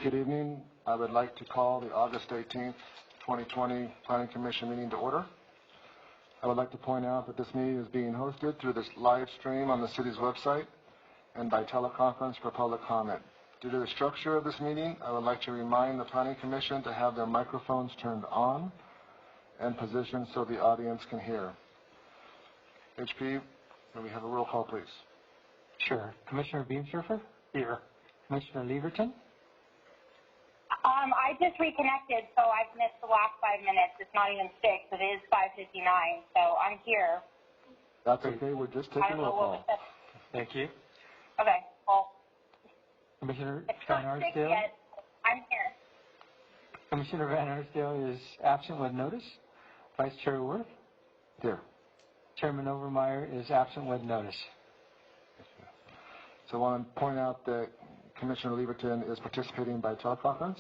Good evening. I would like to call the August 18th, 2020 Planning Commission meeting to order. I would like to point out that this meeting is being hosted through this live stream on the city's website and by teleconference for public comment. Due to the structure of this meeting, I would like to remind the Planning Commission to have their microphones turned on and positioned so the audience can hear. HP, may we have a roll call, please? Sure. Commissioner Beamsurfer? Here. Commissioner Leverton? I just reconnected, so I've missed the last 5 minutes. It's not even 6. It is 5:59, so I'm here. That's okay. We're just taking roll call. Thank you. Okay, well, Commissioner it's Van not 6 Arsdale? yet. I'm here. Commissioner Van Arsdale is absent with notice. Vice Chair Worth? Here. Chairman Overmeyer is absent with notice. So I want to point out that Commissioner Leverton is participating by teleconference.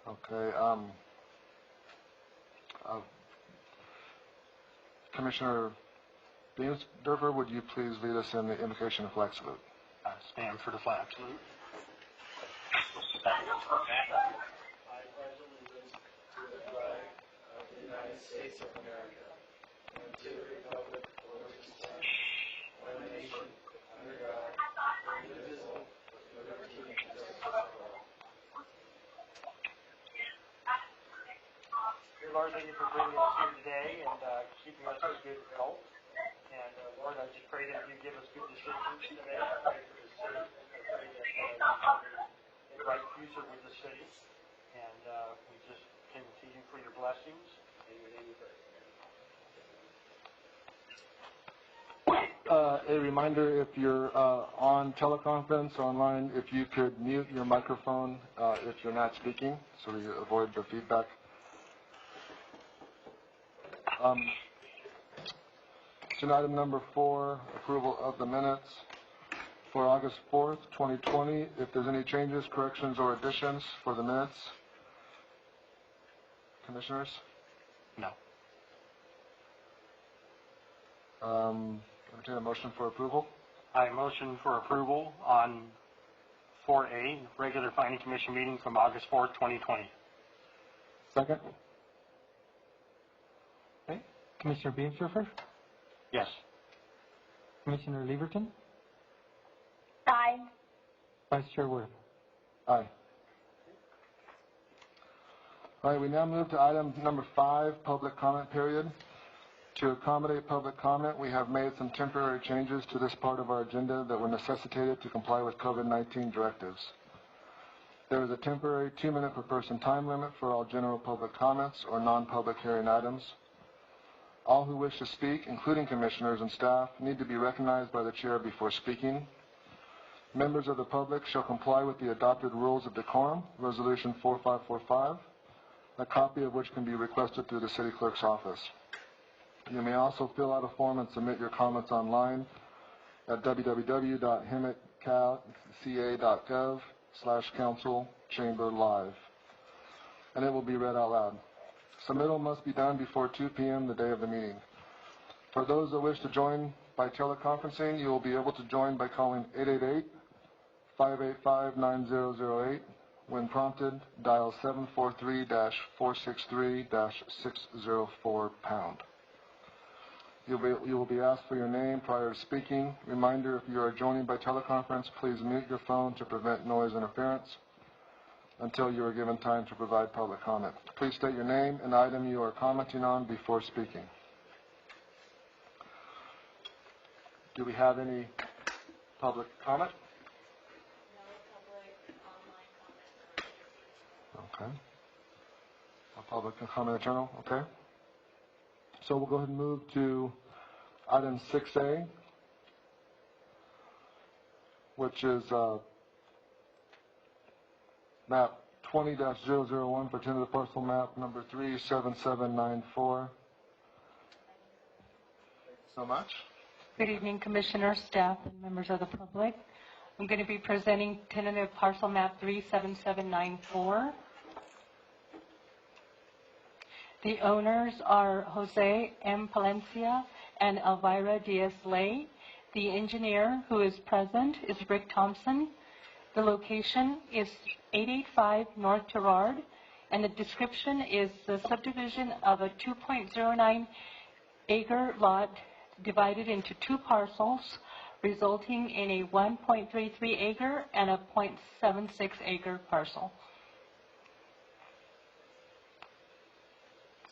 Okay. Commissioner Beamsurfer, would you please lead us in the invocation of flag salute? Stand for the flag salute. I pledge allegiance to the flag of the United States of America and to the republic for which it stands, one nation, under God, indivisible, with liberty and justice for all. Dear Lord, thank you for bringing us here today and keeping us in good health. And Lord, I just pray that you give us good decisions today. I pray for the city. I pray that the right future with the city. And we just came to you for your blessings. In your name we pray. A reminder, if you're on teleconference online, if you could mute your microphone if you're not speaking, so we avoid the feedback. Agenda item number 4, approval of the minutes for August 4th, 2020. If there's any changes, corrections, or additions for the minutes, commissioners? No. Entertain a motion for approval. I motion for approval on 4A, regular Planning Commission meeting from August 4th, 2020. Second? Okay. Commissioner Beamsurfer? Yes. Commissioner Leverton? Aye. Vice Chair Worth? Aye. All right, we now move to item number 5, public comment period. To accommodate public comment, we have made some temporary changes to this part of our agenda that were necessitated to comply with COVID-19 directives. There is a temporary 2-minute per person time limit for all general public comments or non-public hearing items. All who wish to speak, including commissioners and staff, need to be recognized by the chair before speaking. Members of the public shall comply with the adopted rules of decorum, Resolution 4545, a copy of which can be requested through the city clerk's office. You may also fill out a form and submit your comments online at www.hemetca.gov/council-chamber-live, and it will be read out loud. Submittal must be done before 2 p.m. the day of the meeting. For those that wish to join by teleconferencing, you will be able to join by calling 888-585-9008. When prompted, dial 743-463-604#. You will be asked for your name prior to speaking. Reminder, if you are joining by teleconference, please mute your phone to prevent noise interference until you are given time to provide public comment. Please state your name and item you are commenting on before speaking. Do we have any public comment? No public online comment. Okay. A public comment journal, okay. So we'll go ahead and move to item 6A, which is map 20-001 for tentative parcel map number 37794. So much. Good evening, Commissioner, staff, and members of the public. I'm going to be presenting tentative parcel map 37794. The owners are Jose M. Palencia and Elvira Diaz-Ley. The engineer who is present is Rick Thompson. The location is 885 North Gerard, and the description is the subdivision of a 2.09 acre lot divided into two parcels, resulting in a 1.33 acre and a 0.76 acre parcel.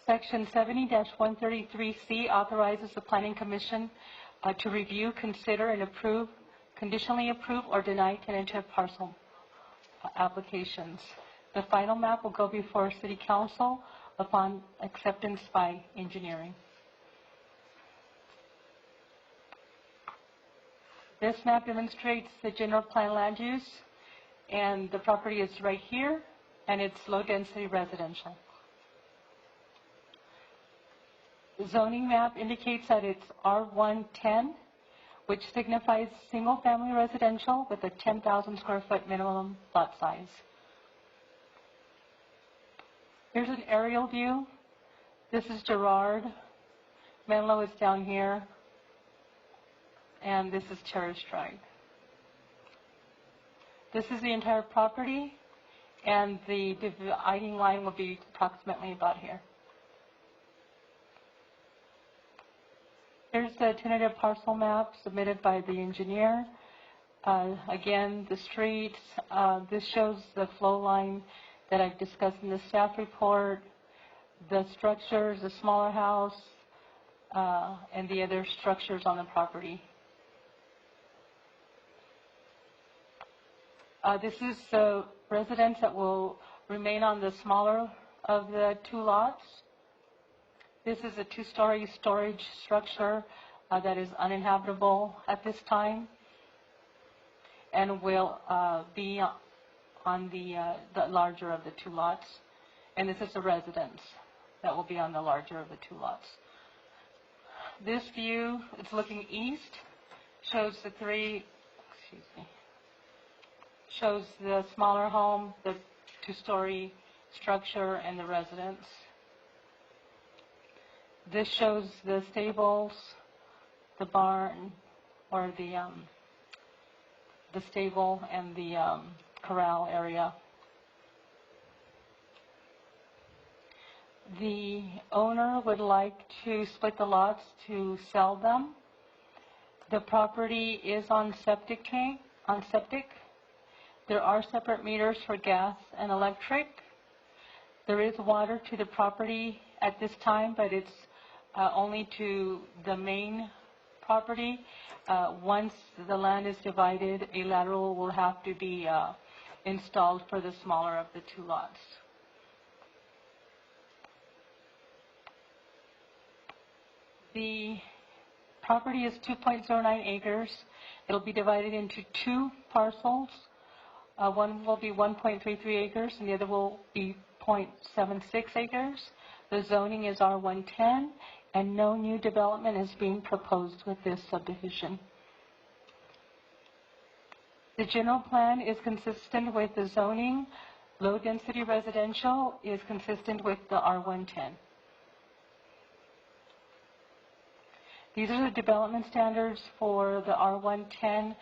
Section 70-133C authorizes the Planning Commission to review, consider, and approve, conditionally approve, or deny tentative parcel applications. The final map will go before City Council upon acceptance by engineering. This map demonstrates the general plan land use, and the property is right here, and it's low-density residential. The zoning map indicates that it's R110, which signifies single-family residential with a 10,000 square foot minimum lot size. Here's an aerial view. This is Gerard. Menlo is down here. And this is Terrace Drive. This is the entire property, and the dividing line will be approximately about here. Here's the tentative parcel map submitted by the engineer. Again, the streets. This shows the flow line that I've discussed in the staff report, the structures, the smaller house, and the other structures on the property. This is the residence that will remain on the smaller of the two lots. This is a two-story storage structure that is uninhabitable at this time and will be on the larger of the two lots. And this is a residence that will be on the larger of the two lots. This view, it's looking east, shows the shows the smaller home, the two-story structure, and the residence. This shows the stables, the barn, or the stable and the corral area. The owner would like to split the lots to sell them. The property is on septic. There are separate meters for gas and electric. There is water to the property at this time, but it's only to the main property. Once the land is divided, a lateral will have to be installed for the smaller of the two lots. The property is 2.09 acres. It'll be divided into two parcels. One will be 1.33 acres and the other will be 0.76 acres. The zoning is R110 and no new development is being proposed with this subdivision. The general plan is consistent with the zoning. Low density residential is consistent with the R110. These are the development standards for the R110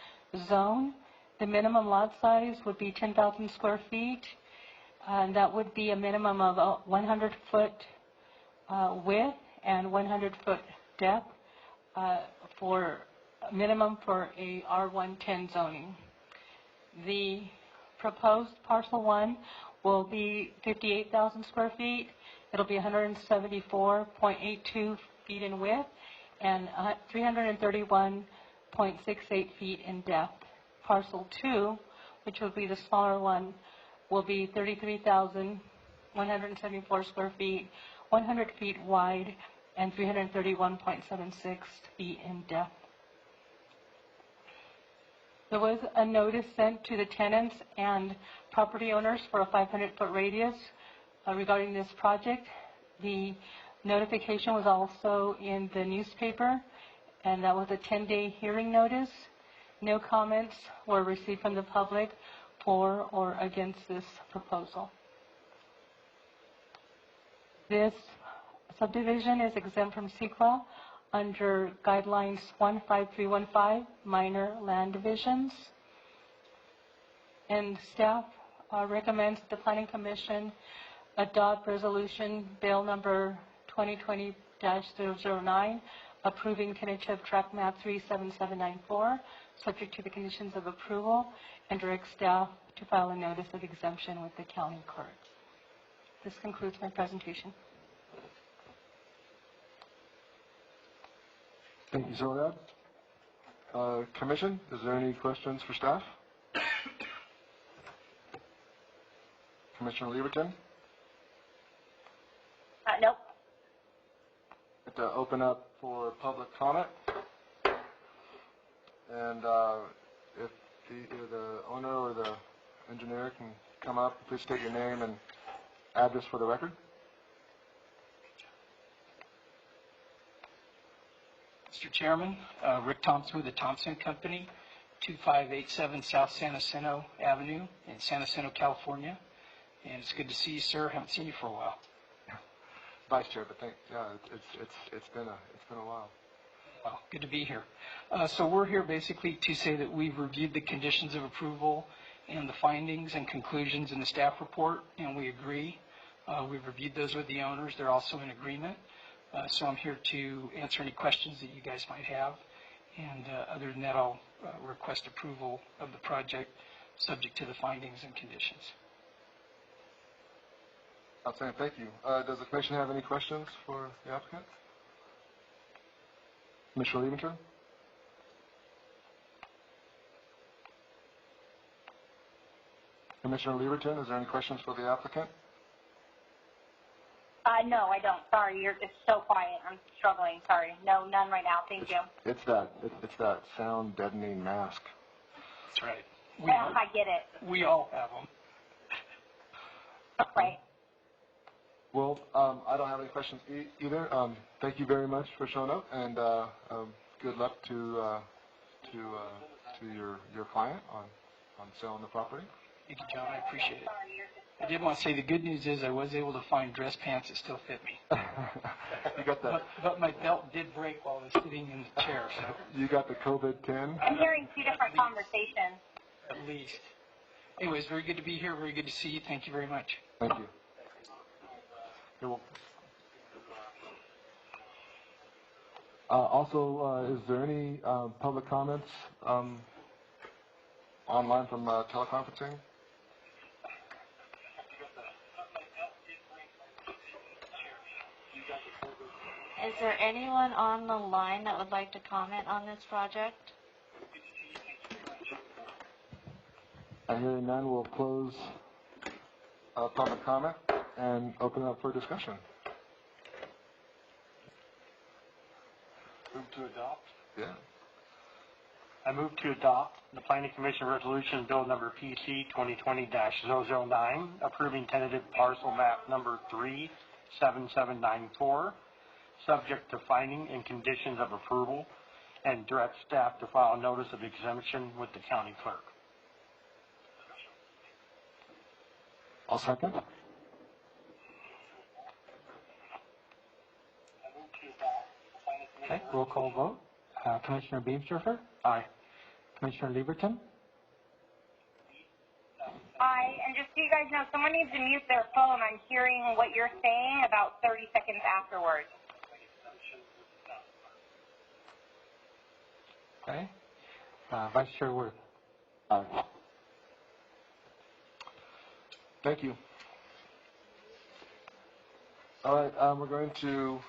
zone. The minimum lot size would be 10,000 square feet, and that would be a minimum of 100-foot width and 100-foot depth for minimum for a R110 zoning. The proposed parcel 1 will be 58,000 square feet. It'll be 174.82 feet in width and 331.68 feet in depth. Parcel 2, which will be the smaller one, will be 33,174 square feet, 100 feet wide, and 331.76 feet in depth. There was a notice sent to the tenants and property owners for a 500-foot radius regarding this project. The notification was also in the newspaper, and that was a 10-day hearing notice. No comments were received from the public for or against this proposal. This subdivision is exempt from CEQA under Guidelines 15315, Minor Land Divisions. And staff recommends the Planning Commission adopt Resolution Bill Number 2020-009, approving tentative track map 37794, subject to the conditions of approval, and direct staff to file a notice of exemption with the county clerk. This concludes my presentation. Thank you, Soledad. Commission, is there any questions for staff? Commissioner Lieberton? Nope. I'd like to open up for public comment. And if either the owner or the engineer can come up, please state your name and address for the record. Mr. Chairman, Rick Thompson with the Thompson Company, 2587 South San Jacinto Avenue in San Jacinto, California. And it's good to see you, sir. Haven't seen you for a while. Vice Chair, but it's been a while. Well, good to be here. So we're here basically to say that we've reviewed the conditions of approval and the findings and conclusions in the staff report, and we agree. We've reviewed those with the owners. They're also in agreement. So I'm here to answer any questions that you guys might have. And other than that, I'll request approval of the project subject to the findings and conditions. Outstanding, thank you. Does the Commission have any questions for the applicant? Commissioner Lieberton? Commissioner Lieberton, is there any questions for the applicant? No, I don't. Sorry, it's so quiet. I'm struggling. Sorry. No, none right now. Thank you. It's that sound deadening mask. That's right. I get it. We all have them. Right. Well, I don't have any questions either. Thank you very much for showing up, and good luck to your client on selling the property. Thank you, John. I appreciate it. I did want to say the good news is I was able to find dress pants that still fit me. You got that? But my belt did break while I was sitting in the chair. So You got the COVID-10? I'm hearing two different conversations. at least. Anyways, very good to be here. Very good to see you. Thank you very much. Thank you. You're welcome. Also, is there any public comments online from teleconferencing? Is there anyone on the line that would like to comment on this project? I hear none. We'll close public comment and open it up for discussion. Move to adopt. Yeah. I move to adopt the Planning Commission Resolution Bill Number PC 2020-009, approving tentative parcel map number 37794, subject to finding and conditions of approval, and direct staff to file a notice of exemption with the county clerk. I'll second. Okay, roll call vote. Commissioner Beamsdorfer? Aye. Commissioner Lieberton? And just so you guys know, someone needs to mute their phone. I'm hearing what you're saying about 30 seconds afterwards. Okay. Vice Chair Worth? Aye. Thank you. All right, we're going to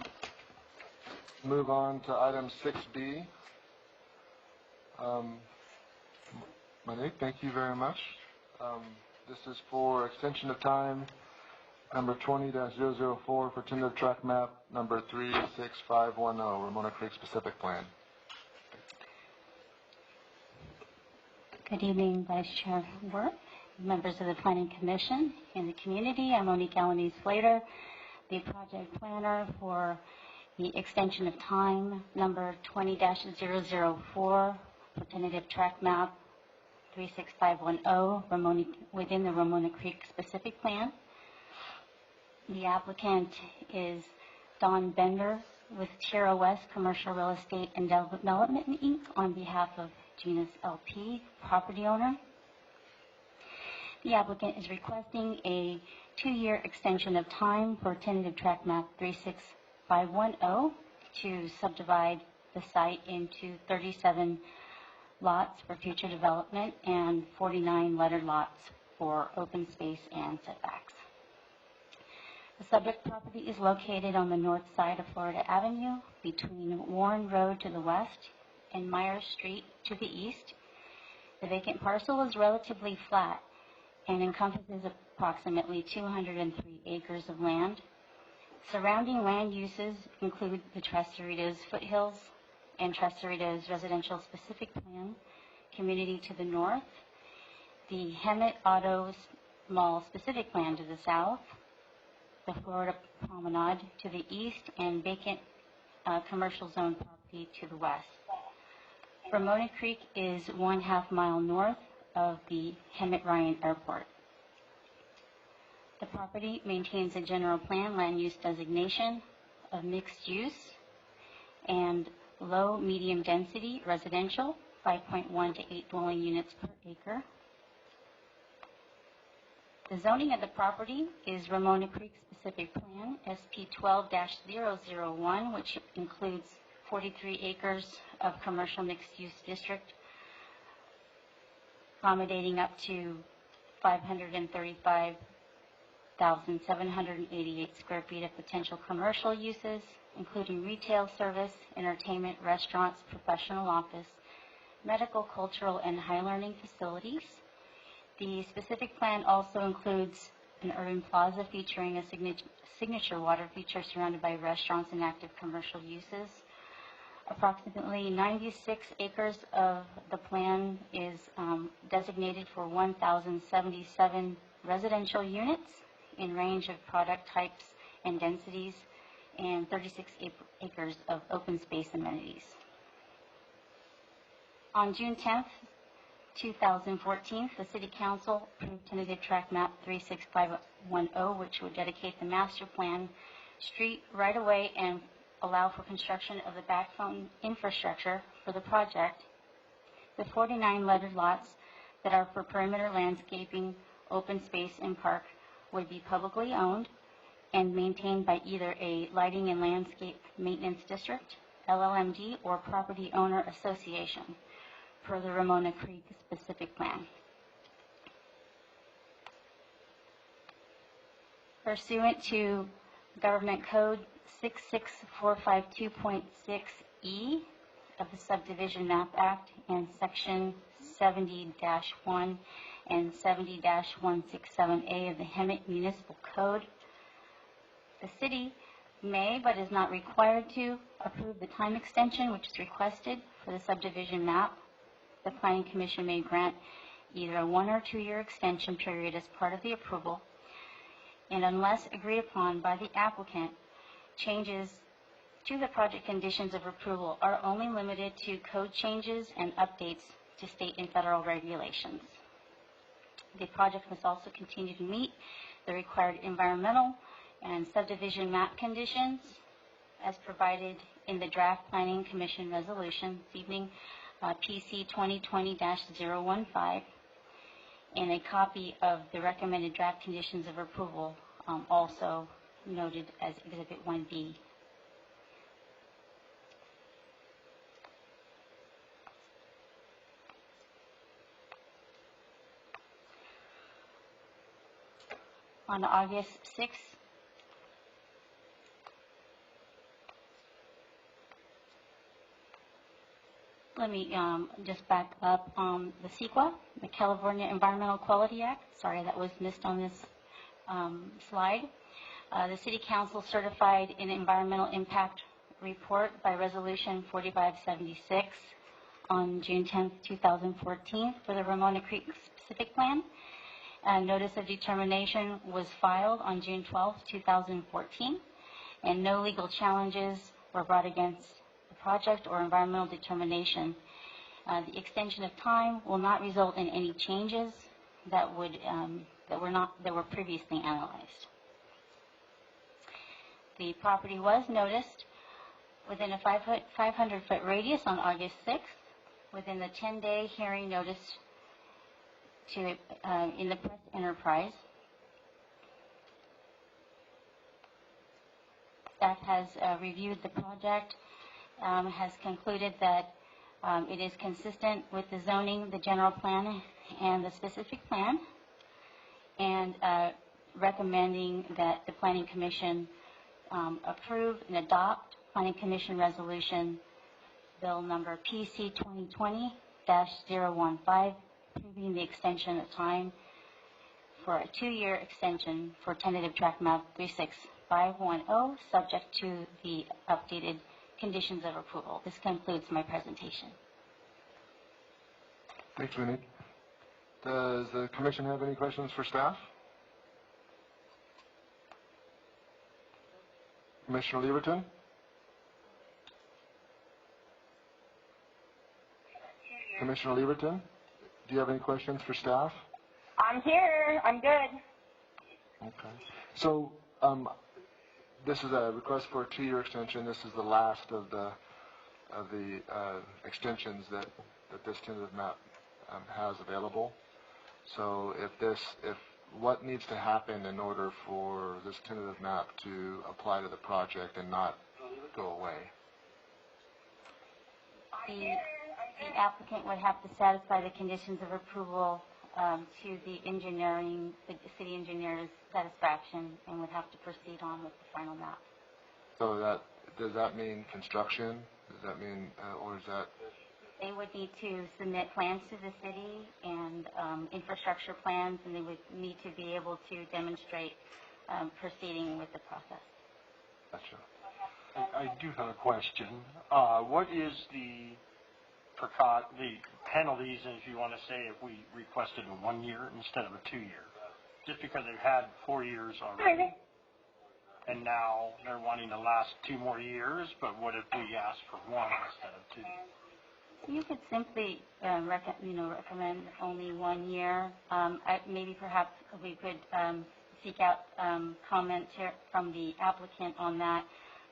move on to item 6B. Monique, thank you very much. This is for extension of time number 20-004 for tentative track map number 36510, Ramona Creek Specific Plan. Good evening, Vice Chair Worth, members of the Planning Commission, and the community. I'm Monique Alanese Slater, the project planner for the extension of time number 20-004 for tentative track map 36510 within the Ramona Creek Specific Plan. The applicant is Don Bender with Tierra West Commercial Real Estate and Development Inc. on behalf of Genus LP, property owner. The applicant is requesting a 2-year extension of time for tentative tract map 36510 to subdivide the site into 37 lots for future development and 49 lettered lots for open space and setbacks. The subject property is located on the north side of Florida Avenue between Warren Road to the west and Myers Street to the east. The vacant parcel is relatively flat and encompasses approximately 203 acres of land. Surrounding land uses include the Tres Cerritos Foothills and Tres Cerritos Residential Specific Plan community to the north, the Hemet Auto Mall Specific Plan to the south, the Florida Promenade to the east, and vacant commercial zone property to the west. Ramona Creek is 1/2 mile north of the Hemet Ryan Airport. The property maintains a general plan land use designation of mixed use and low medium density residential, 5.1 to 8 dwelling units per acre. The zoning of the property is Ramona Creek Specific Plan, SP 12-001, which includes 43 acres of commercial mixed-use district, accommodating up to 535,788 square feet of potential commercial uses, including retail service, entertainment, restaurants, professional office, medical, cultural, and high learning facilities. The specific plan also includes an urban plaza featuring a signature water feature surrounded by restaurants and active commercial uses. Approximately 96 acres of the plan is designated for 1,077 residential units in range of product types and densities, and 36 acres of open space amenities. On June 10th, 2014, the City Council approved tentative tract map 36510, which would dedicate the master plan street right-of-way and allow for construction of the backbone infrastructure for the project. The 49 lettered lots that are for perimeter landscaping, open space, and park would be publicly owned and maintained by either a lighting and landscape maintenance district, LLMD, or property owner association per the Ramona Creek Specific Plan. Pursuant to Government Code 66452.6E of the Subdivision Map Act and Section 70-1 and 70-167A of the Hemet Municipal Code, the City may, but is not required to, approve the time extension which is requested for the subdivision map. The Planning Commission may grant either a 1 or 2 year extension period as part of the approval, and unless agreed upon by the applicant, changes to the project conditions of approval are only limited to code changes and updates to state and federal regulations. The project must also continue to meet the required environmental and subdivision map conditions as provided in the draft Planning Commission resolution this evening, PC 2020-015, and a copy of the recommended draft conditions of approval also noted as Exhibit 1B. On August 6th, let me just back up. The CEQA, the California Environmental Quality Act, sorry that was missed on this slide. The City Council certified an environmental impact report by Resolution 4576 on June 10th, 2014 for the Ramona Creek Specific Plan. A notice of determination was filed on June 12th, 2014, and no legal challenges were brought against the project or environmental determination. The extension of time will not result in any changes that were previously analyzed. The property was noticed within a 500-foot radius on August 6th, within the 10-day hearing notice in the press enterprise. Staff has reviewed the project, has concluded that it is consistent with the zoning, the general plan, and the specific plan, and recommending that the Planning Commission approve and adopt Planning Commission Resolution Bill number PC 2020-015, approving the extension of time for a 2-year extension for tentative track map 36510, subject to the updated conditions of approval. This concludes my presentation. Thanks, Winnie. Does the commission have any questions for staff? Commissioner Lieberton? Commissioner Lieberton, do you have any questions for staff? I'm here. I'm good. Okay. So, this is a request for a 2-year extension. This is the last of the extensions that this tentative map has available. So, what needs to happen in order for this tentative map to apply to the project and not go away? The applicant would have to satisfy the conditions of approval to the city engineer's satisfaction, and would have to proceed on with the final map. So does that mean construction? Does that mean, or is that? They would need to submit plans to the city and infrastructure plans, and they would need to be able to demonstrate proceeding with the process. Gotcha. I do have a question. What is the penalties, if you want to say, if we requested a 1 year instead of a 2-year? Just because they've had 4 years already, and now they're wanting to last 2 more years, but what if we ask for 1 instead of 2? You could simply recommend only 1 year. Maybe perhaps we could seek out comments here from the applicant on that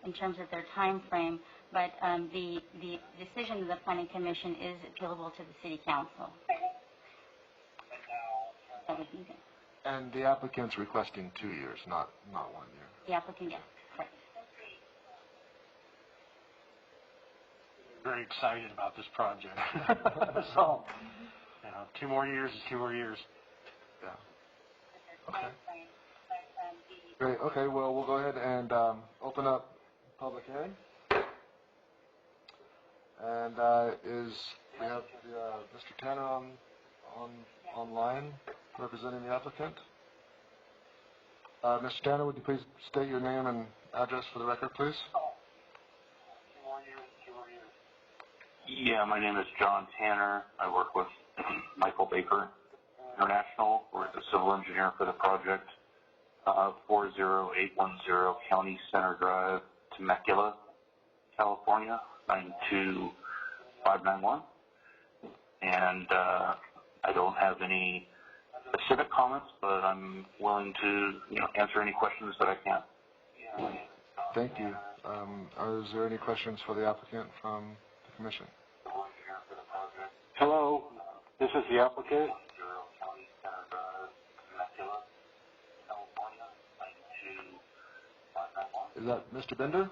in terms of their time frame. But the decision of the Planning Commission is appealable to the City Council. That would be good. And the applicant's requesting 2 years, not 1 year. The applicant, yes, correct. Very excited about this project. So, 2 more years is 2 more years. Yeah. Okay. Great. Okay. Well, we'll go ahead and open up public hearing. And we have Mr. Tanner online representing the applicant. Mr. Tanner, would you please state your name and address for the record, please? Yeah, my name is John Tanner. I work with Michael Baker International. We're the civil engineer for the project. 40810 County Center Drive, Temecula, California, 92591. And I don't have any specific comments, but I'm willing to answer any questions that I can. Thank you. Is there any questions for the applicant from the commission? Hello, this is the applicant. Is that Mr. Bender?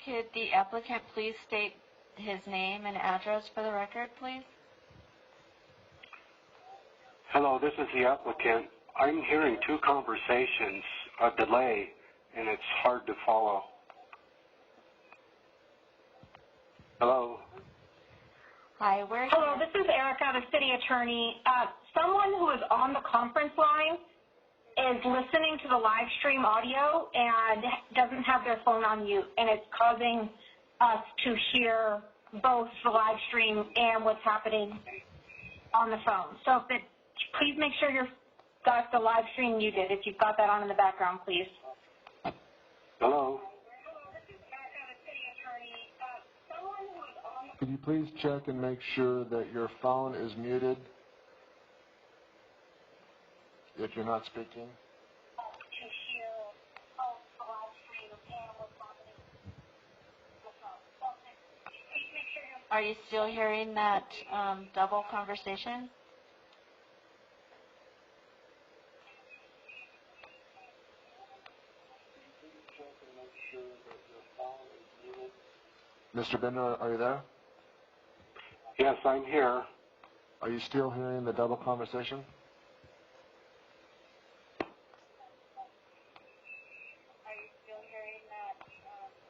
Could the applicant please state his name and address for the record, please? Hello, this is the applicant. I'm hearing 2 conversations, a delay, and it's hard to follow. Hello? Hi, where? Hello, this is Erica, the city attorney. Someone who is on the conference line is listening to the live stream audio and doesn't have their phone on mute, and it's causing us to hear both the live stream and what's happening on the phone. So please make sure you've got the live stream muted, if you've got that on in the background, please. Hello? Could you please check and make sure that your phone is muted if you're not speaking? Are you still hearing that double conversation? Mr. Bender, are you there? Yes, I'm here. Are you still hearing the double conversation? Are you still hearing that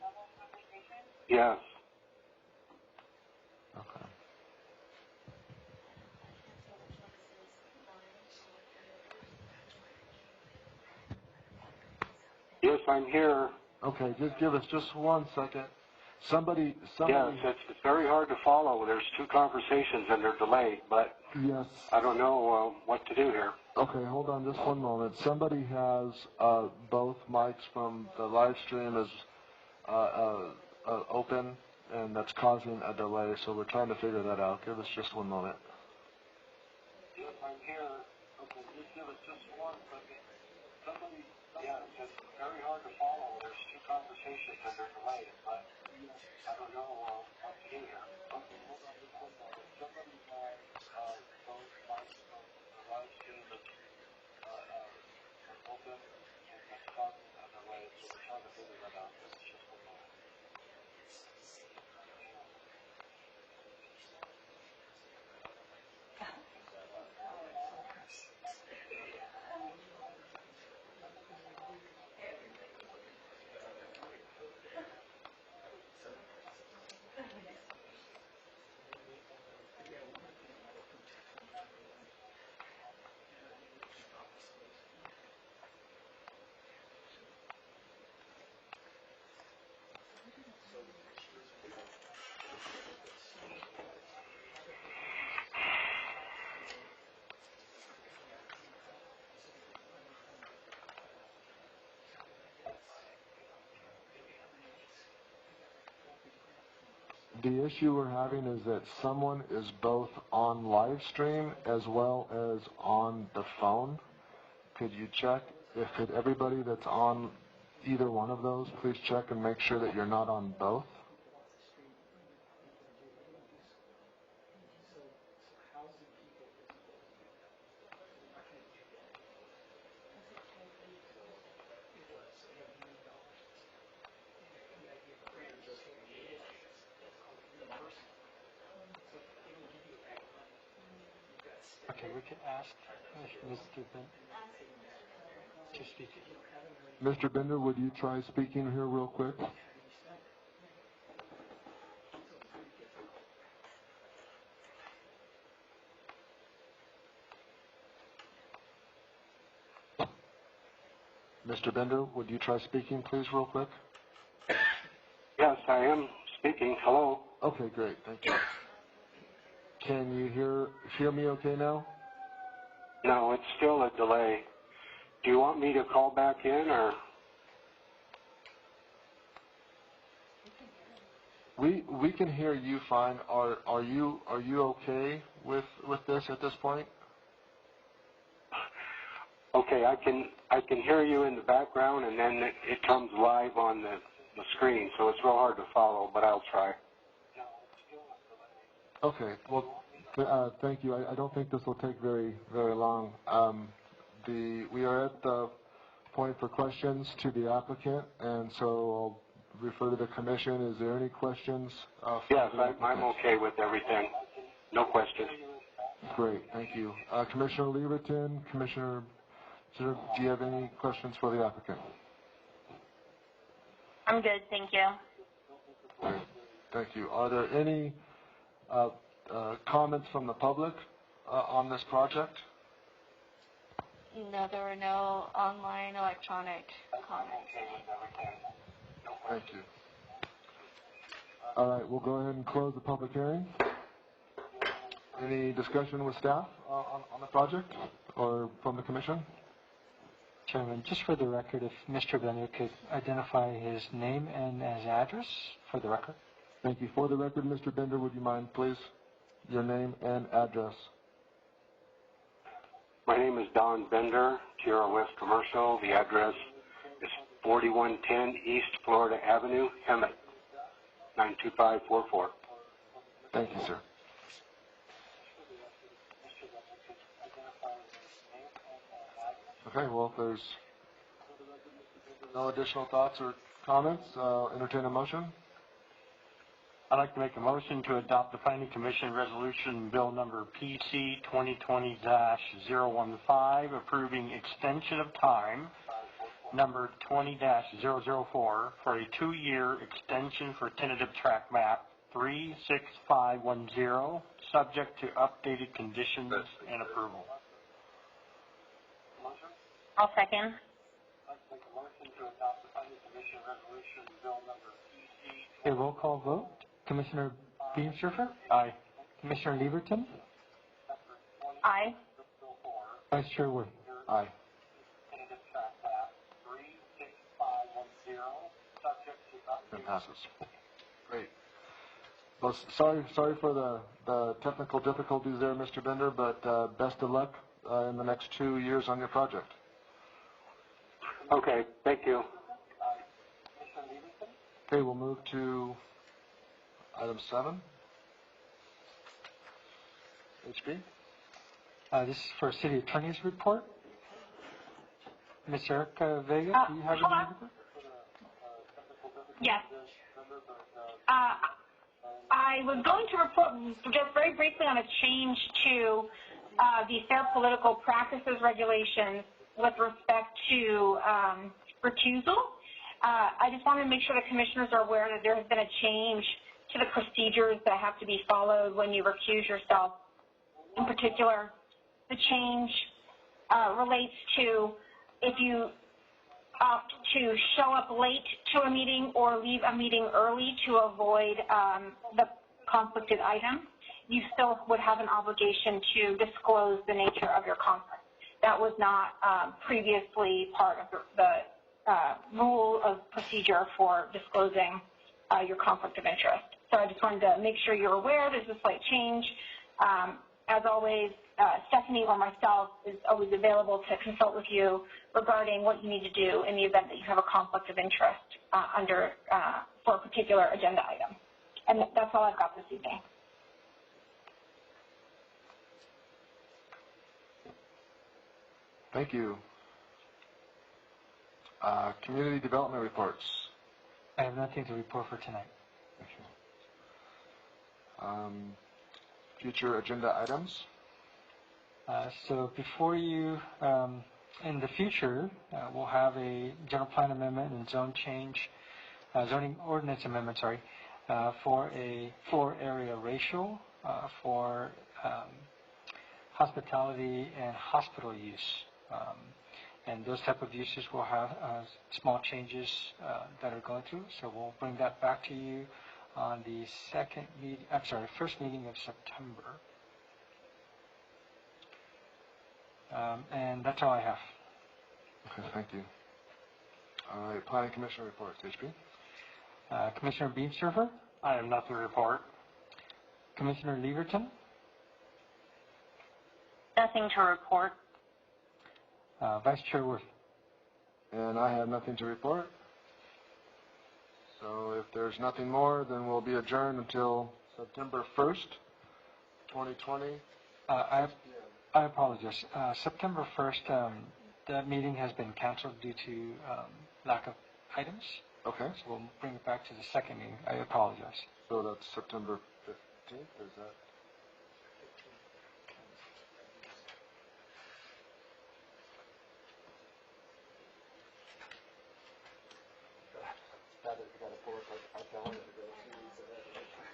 double conversation? Yes. Okay. Yes, I'm here. Okay, just give us just 1 second. Somebody. Yes, it's very hard to follow. There's two conversations and they're delayed, but Yes. I don't know what to do here. Okay, hold on just 1 moment. Somebody has both mics from the live stream is open, and that's causing a delay, so we're trying to figure that out. Give us just 1 moment. Yes, I'm here. Okay, just give us just 1 second. Somebody, yeah, it's very hard to follow. There's two conversations and they're delayed, but I don't know what to do here. Okay, hold on just 1 moment. Somebody has both mics from the live stream is open, and that's causing a delay, so we're trying to figure that out. Give us just 1 moment. The issue we're having is that someone is both on live stream as well as on the phone. Could you check if everybody that's on either one of those, please check and make sure that you're not on both? Okay, we can ask Mr. Ben to speak. Mr. Bender, would you try speaking here real quick? Mr. Bender, would you try speaking, please, real quick? Yes, I am speaking. Hello. Okay, great. Thank you. Can you hear me okay now? No, it's still a delay. Do you want me to call back in, or? We can hear you fine. Are you okay with this at this point? Okay, I can hear you in the background, and then it comes live on the screen, so it's real hard to follow, but I'll try. Okay. Well, thank you. I don't think this will take very long. We are at the point for questions to the applicant, and so I'll refer to the commission. Is there any questions? Yes, I'm okay with everything. No questions. Great. Thank you. Commissioner Leverton, Commissioner, do you have any questions for the applicant? I'm good, thank you. Great. Thank you. Are there any comments from the public on this project? No, there were no online electronic comments. Thank you. All right, we'll go ahead and close the public hearing. Any discussion with staff on the project or from the commission? Chairman, just for the record, if Mr. Bender could identify his name and his address for the record. Thank you. For the record, Mr. Bender, would you mind, please, your name and address? My name is Don Bender, Tierra West Commercial. The address is 4110 East Florida Avenue, Hemet, 92544. Thank you, sir. Okay, well, if there's no additional thoughts or comments, entertain a motion. I'd like to make a motion to adopt the Planning Commission Resolution Bill Number PC 2020-015, approving extension of time, number 20-004, for a 2-year extension for tentative track map 36510, subject to updated conditions and approval. I'll second. I'd like to make a motion to adopt the Planning Commission Resolution Bill Number PC. A roll call vote. Commissioner Beamsurfer? Aye. Commissioner Lieberton? Aye. Vice Chair Worth? Aye. Tentative track map 36510, subject to It passes. Great. Well, sorry for the technical difficulties there, Mr. Bender, but best of luck in the next 2 years on your project. Okay, thank you. Okay, we'll move to item 7. HB? This is for City Attorney's report. Ms. Erica Vega, do you have any hello? report? Yes. I was going to report just very briefly on a change to the Fair Political Practices regulations with respect to recusal. I just wanted to make sure the commissioners are aware that there has been a change to the procedures that have to be followed when you recuse yourself. In particular, the change relates to if you opt to show up late to a meeting or leave a meeting early to avoid the conflicted item, you still would have an obligation to disclose the nature of your conflict. That was not previously part of the rule of procedure for disclosing your conflict of interest. So I just wanted to make sure you're aware there's a slight change. As always, Stephanie or myself is always available to consult with you regarding what you need to do in the event that you have a conflict of interest for a particular agenda item. And that's all I've got this evening. Thank you. Community development reports. I have nothing to report for tonight. Thank you. Future agenda items. So before you, in the future, we'll have a general plan amendment and zone change, zoning ordinance amendment, for a floor area ratio for hospitality and hospital use. And those type of uses will have small changes that are going through. So we'll bring that back to you on the first meeting of September. And that's all I have. Okay, thank you. All right, Planning Commission reports. HB? Commissioner Beamsurfer? I have nothing to report. Commissioner Lieberton? Nothing to report. Vice Chair Worth? And I have nothing to report. So if there's nothing more, then we'll be adjourned until September 1st, 2020. I apologize. September 1st, that meeting has been canceled due to lack of items. Okay. So we'll bring it back to the second meeting. I apologize. So that's September 15th, or is that?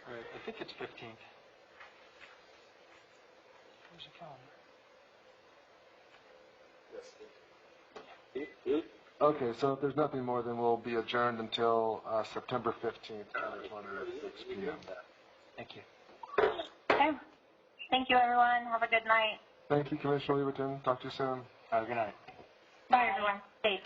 Right, I think it's 15th. Where's the calendar? Okay, so if there's nothing more, then we'll be adjourned until September 15th, 2020 at 6 p.m. Thank you. Okay. Thank you, everyone. Have a good night. Thank you, Commissioner Lieberton. Talk to you soon. Have a good night. Bye, everyone. Safe.